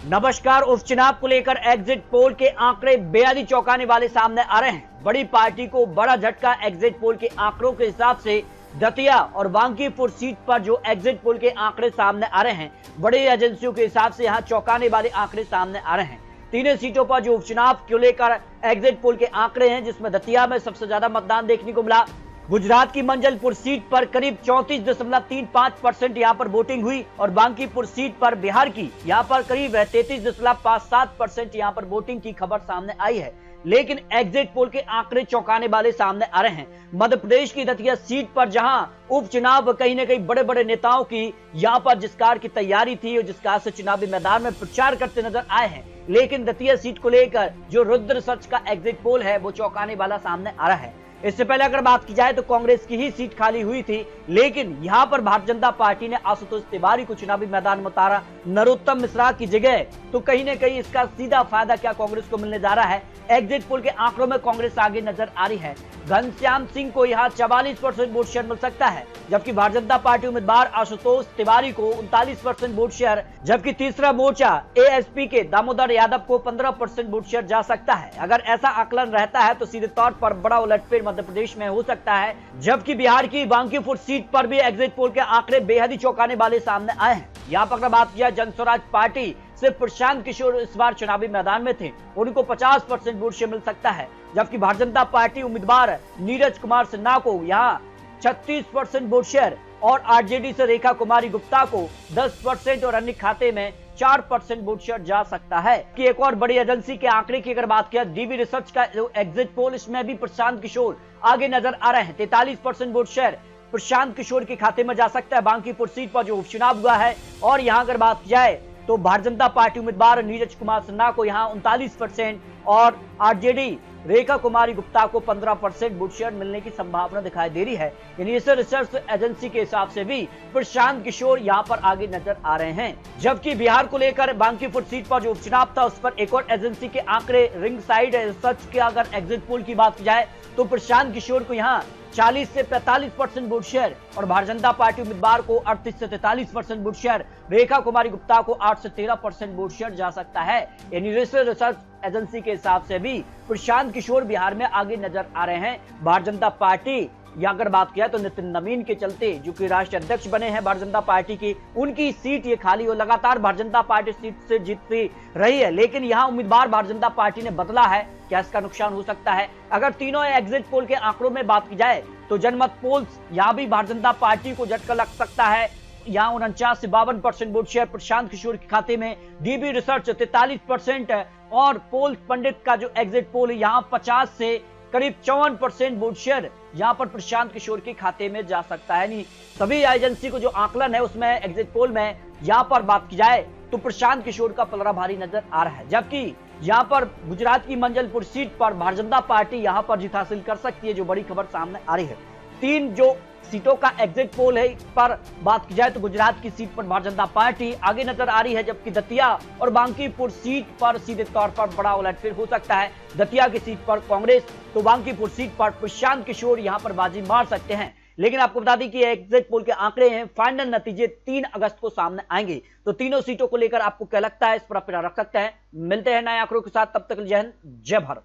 नमस्कार। उपचुनाव को लेकर एग्जिट पोल के आंकड़े बेहद ही चौंकाने वाले सामने आ रहे हैं। बड़ी पार्टी को बड़ा झटका एग्जिट पोल के आंकड़ों के हिसाब से दतिया और बांकीपुर सीट पर जो एग्जिट पोल के आंकड़े सामने आ रहे हैं, बड़ी एजेंसियों के हिसाब से यहां चौंकाने वाले आंकड़े सामने आ रहे हैं। तीनों सीटों पर जो उपचुनाव को लेकर एग्जिट पोल के आंकड़े हैं, जिसमें दतिया में सबसे ज्यादा मतदान देखने को मिला। गुजरात की मंजलपुर सीट पर करीब 34.35% यहां पर वोटिंग हुई और बांकीपुर सीट पर बिहार की यहां पर करीब 33.57% यहां पर वोटिंग की खबर सामने आई है। लेकिन एग्जिट पोल के आंकड़े चौंकाने वाले सामने आ रहे हैं। मध्य प्रदेश की दतिया सीट पर जहां उपचुनाव कहीं न कहीं बड़े बड़े नेताओं की यहां पर जिसकार की तैयारी थी और जिसकार से चुनावी मैदान में प्रचार करते नजर आए हैं, लेकिन दतिया सीट को लेकर जो रुद्र सर्च का एग्जिट पोल है वो चौंकाने वाला सामने आ रहा है। इससे पहले अगर बात की जाए तो कांग्रेस की ही सीट खाली हुई थी, लेकिन यहां पर भारतीय जनता पार्टी ने आशुतोष तिवारी को चुनावी मैदान में उतारा नरोत्तम मिश्रा की जगह। तो कहीं न कहीं इसका सीधा फायदा क्या कांग्रेस को मिलने जा रहा है? एग्जिट पोल के आंकड़ों में कांग्रेस आगे नजर आ रही है। घनश्याम सिंह को यहां 44% वोट शेयर मिल सकता है, जबकि भारतीय जनता पार्टी उम्मीदवार आशुतोष तिवारी को 39% वोट शेयर, जबकि तीसरा मोर्चा एएसपी के दामोदर यादव को 15% वोट शेयर जा सकता है। अगर ऐसा आकलन रहता है तो सीधे तौर पर बड़ा उलटफेर मध्य प्रदेश में हो सकता है। जबकि बिहार की बांकीपुर सीट पर भी एग्जिट पोल के आंकड़े बेहद ही चौंकाने वाले सामने आए हैं। यहाँ पर अगर बात किया जन स्वराज पार्टी से प्रशांत किशोर इस बार चुनावी मैदान में थे, उनको 50% वोट शेयर मिल सकता है, जबकि भारतीय जनता पार्टी उम्मीदवार नीरज कुमार सिन्हा को यहाँ 36% वोट शेयर और आरजेडी से रेखा कुमारी गुप्ता को 10% और अन्य खाते में 4% वोट शेयर जा सकता है। कि एक और बड़ी एजेंसी के आंकड़े की अगर बात किया, डीवी रिसर्च का जो एग्जिट पोल, इसमें भी प्रशांत किशोर आगे नजर आ रहे हैं। 43% वोट शेयर प्रशांत किशोर के खाते में जा सकता है बांकीपुर सीट पर जो उपचुनाव हुआ है। और यहां अगर बात की जाए तो भारतीय जनता पार्टी उम्मीदवार नीरज कुमार सिन्हा को यहां 39% और आरजेडी रेखा कुमारी गुप्ता को 15% वोट शेयर मिलने की संभावना दिखाई दे रही है। यानी इस रिसर्च एजेंसी के हिसाब से भी प्रशांत किशोर यहां पर आगे नजर आ रहे हैं। जबकि बिहार को लेकर बांकीपुर सीट पर जो उपचुनाव था, उस पर एक और एजेंसी के आंकड़े रिंग साइड रिसर्च के अगर एग्जिट पोल की बात की जाए तो प्रशांत किशोर को यहाँ 40 से 45% वोट शेयर और भारतीय जनता पार्टी उम्मीदवार को 38 से 43% वोट शेयर, रेखा कुमारी गुप्ता को 8 से 13% वोट शेयर जा सकता है। यानी रिसर्च एजेंसी के हिसाब से भी प्रशांत किशोर बिहार में आगे नजर आ रहे हैं। भारतीय जनता पार्टी या अगर बात किया तो नितिन नवीन के चलते, जो कि राष्ट्रीय अध्यक्ष बने हैं भारतीय जनता पार्टी की, उनकी सीट ये खाली हो लगातार भारतीय जनता पार्टी सीट से जीतती रही है, लेकिन यहाँ उम्मीदवार भारतीय जनता पार्टी ने बदला है। क्या इसका नुकसान हो सकता है? अगर तीनों एग्जिट पोल के आंकड़ों में बात की जाए तो जनमत पोल्स यहाँ भी भारतीय जनता पार्टी को झटका लग सकता है। यहाँ 49 से 52% वोट शेयर प्रशांत किशोर के खाते में, डीबी रिसर्च 43% और पोल पंडित का जो एग्जिट पोल यहाँ 50 से करीब 54% वोट शेयर यहाँ पर प्रशांत किशोर के खाते में जा सकता है। नहीं, सभी एजेंसी को जो आकलन है उसमें एग्जिट पोल में यहाँ पर बात की जाए तो प्रशांत किशोर का पलड़ा भारी नजर आ रहा है। जबकि यहाँ पर गुजरात की मंजलपुर सीट पर भारतीय जनता पार्टी यहाँ पर जीत हासिल कर सकती है, जो बड़ी खबर सामने आ रही है। तीन जो सीटों का एग्जिट पोल है पर बात की जाए तो गुजरात की सीट पर भारतीय जनता पार्टी आगे नजर आ रही है, जबकि दतिया और बांकीपुर सीट पर सीधे तौर पर बड़ा उलटफेर हो सकता है। दतिया की सीट पर कांग्रेस तो बांकीपुर सीट पर प्रशांत किशोर यहां पर बाजी मार सकते हैं। लेकिन आपको बता दें कि एग्जिट पोल के आंकड़े हैं, फाइनल नतीजे 3 अगस्त को सामने आएंगे। तो तीनों सीटों को लेकर आपको क्या लगता है, इस पर आप रख सकते हैं। मिलते हैं नए आंकड़ों के साथ, तब तक जय हिंद, जय भारत।